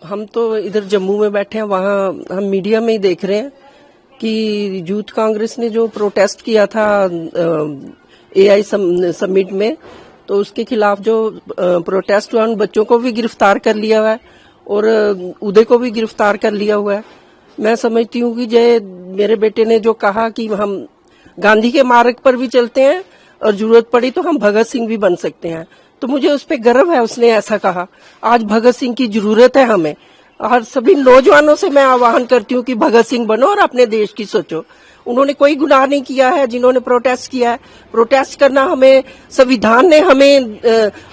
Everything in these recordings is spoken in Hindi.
हम तो इधर जम्मू में बैठे हैं, वहाँ हम मीडिया में ही देख रहे हैं कि यूथ कांग्रेस ने जो प्रोटेस्ट किया था एआई समिट में, तो उसके खिलाफ जो प्रोटेस्ट हुआ, उन बच्चों को भी गिरफ्तार कर लिया हुआ है और उदय को भी गिरफ्तार कर लिया हुआ है। मैं समझती हूँ कि मेरे बेटे ने जो कहा कि हम गांधी के मार्ग पर भी चलते हैं और जरूरत पड़ी तो हम भगत सिंह भी बन सकते हैं, तो मुझे उस पर गर्व है। उसने ऐसा कहा। आज भगत सिंह की जरूरत है हमें, और सभी नौजवानों से मैं आह्वान करती हूँ कि भगत सिंह बनो और अपने देश की सोचो। उन्होंने कोई गुनाह नहीं किया है जिन्होंने प्रोटेस्ट किया है। प्रोटेस्ट करना हमें, संविधान ने हमें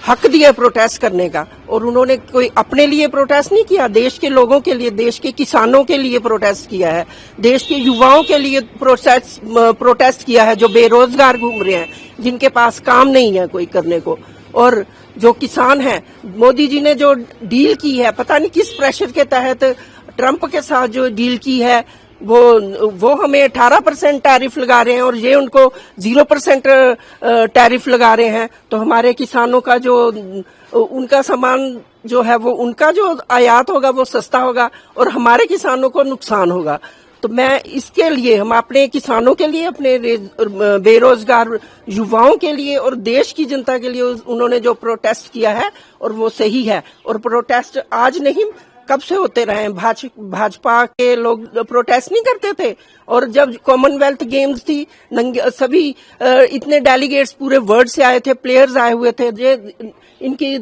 हक दिया प्रोटेस्ट करने का, और उन्होंने कोई अपने लिए प्रोटेस्ट नहीं किया, देश के लोगों के लिए, देश के किसानों के लिए प्रोटेस्ट किया है, देश के युवाओं के लिए प्रोटेस्ट किया है, जो बेरोजगार घूम रहे हैं, जिनके पास काम नहीं है कोई करने को। और जो किसान हैं, मोदी जी ने जो डील की है, पता नहीं किस प्रेशर के तहत ट्रंप के साथ जो डील की है, वो हमें 18% टैरिफ लगा रहे हैं और ये उनको 0% टैरिफ लगा रहे हैं। तो हमारे किसानों का जो उनका सामान जो है, वो उनका जो आयात होगा वो सस्ता होगा और हमारे किसानों को नुकसान होगा। तो मैं इसके लिए, हम अपने किसानों के लिए, अपने बेरोजगार युवाओं के लिए और देश की जनता के लिए उन्होंने जो प्रोटेस्ट किया है, और वो सही है। और प्रोटेस्ट आज नहीं, कब से होते रहे हैं। भाजपा के लोग प्रोटेस्ट नहीं करते थे, और जब कॉमनवेल्थ गेम्स थी, सभी इतने डेलीगेट्स पूरे वर्ल्ड से आए थे, प्लेयर्स आए हुए थे, इनकी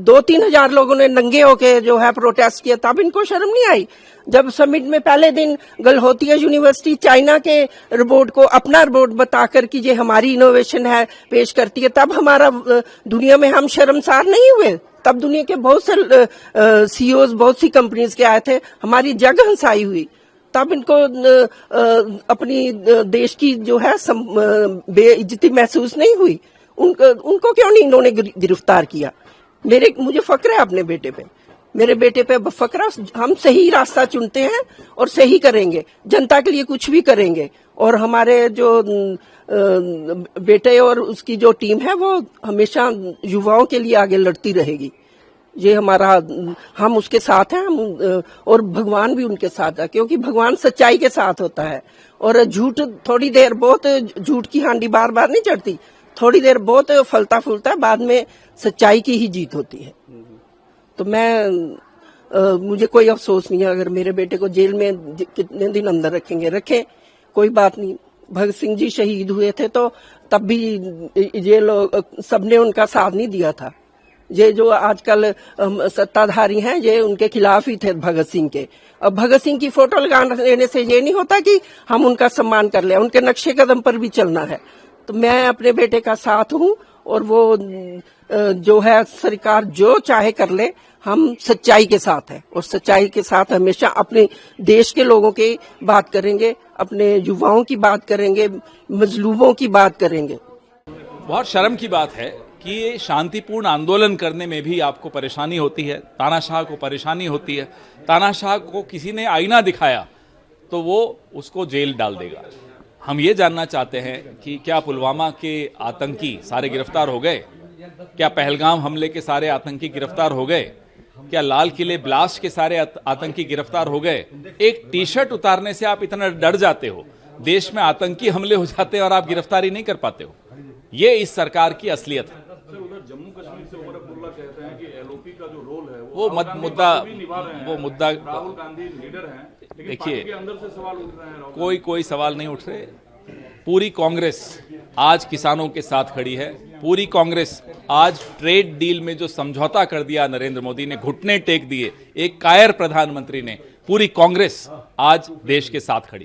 2-3 हजार लोगों ने नंगे होके जो है प्रोटेस्ट किया, तब इनको शर्म नहीं आई। जब समिट में पहले दिन गलहोतिया यूनिवर्सिटी चाइना के रिपोर्ट को अपना रिपोर्ट बताकर कि ये हमारी इनोवेशन है पेश करती है, तब हमारा दुनिया में हम शर्मसार नहीं हुए। तब दुनिया के बहुत से सीईओज बहुत सी कंपनीज के आए थे, हमारी जग हंसाई हुई। तब इनको अपनी देश की जो है बेइज्जती महसूस नहीं हुई। उनको क्यों नहीं इन्होंने गिरफ्तार किया? मुझे फक्र है अपने बेटे पे, मेरे बेटे पे फक्र। हम सही रास्ता चुनते हैं और सही करेंगे, जनता के लिए कुछ भी करेंगे। और हमारे जो बेटे और उसकी जो टीम है, वो हमेशा युवाओं के लिए आगे लड़ती रहेगी। ये हमारा, हम उसके साथ हैं, और भगवान भी उनके साथ है, क्योंकि भगवान सच्चाई के साथ होता है। और झूठ थोड़ी देर, बहुत झूठ की हांडी बार बार नहीं चढ़ती, थोड़ी देर बहुत फलता फूलता है, बाद में सच्चाई की ही जीत होती है। तो मुझे कोई अफसोस नहीं है। अगर मेरे बेटे को जेल में कितने दिन अंदर रखेंगे, रखें, कोई बात नहीं। भगत सिंह जी शहीद हुए थे तो तब भी ये लोग सबने उनका साथ नहीं दिया था। ये जो आजकल सत्ताधारी हैं, ये उनके खिलाफ ही थे भगत सिंह के। अब भगत सिंह की फोटो लगा लेने से ये नहीं होता कि हम उनका सम्मान कर लें, उनके नक्शे कदम पर भी चलना है। तो मैं अपने बेटे का साथ हूँ, और वो जो है सरकार जो चाहे कर ले, हम सच्चाई के साथ हैं, और सच्चाई के साथ हमेशा अपने देश के लोगों की बात करेंगे, अपने युवाओं की बात करेंगे, मजलूमों की बात करेंगे। बहुत शर्म की बात है कि ये शांतिपूर्ण आंदोलन करने में भी आपको परेशानी होती है, तानाशाह को परेशानी होती है। तानाशाह को किसी ने आईना दिखाया तो वो उसको जेल डाल देगा। हम ये जानना चाहते हैं कि क्या पुलवामा के आतंकी सारे गिरफ्तार हो गए? क्या पहलगाम हमले के सारे आतंकी गिरफ्तार हो गए? क्या लाल किले ब्लास्ट के सारे आतंकी गिरफ्तार हो गए? एक टी शर्ट उतारने से आप इतना डर जाते हो, देश में आतंकी हमले हो जाते हैं और आप गिरफ्तारी नहीं कर पाते हो। ये इस सरकार की असलियत है। उधर जम्मू कश्मीर से उमर अब्दुल्ला कहते हैं कि एलओपी का जो रोल है वो मुद्दा राहुल गांधी लीडर हैं, देखिए, अंदर से सवाल उठ रहे हैं। कोई सवाल नहीं उठ रहे। पूरी कांग्रेस आज किसानों के साथ खड़ी है। पूरी कांग्रेस आज ट्रेड डील में जो समझौता कर दिया नरेंद्र मोदी ने, घुटने टेक दिए एक कायर प्रधानमंत्री ने, पूरी कांग्रेस आज देश के साथ खड़ी।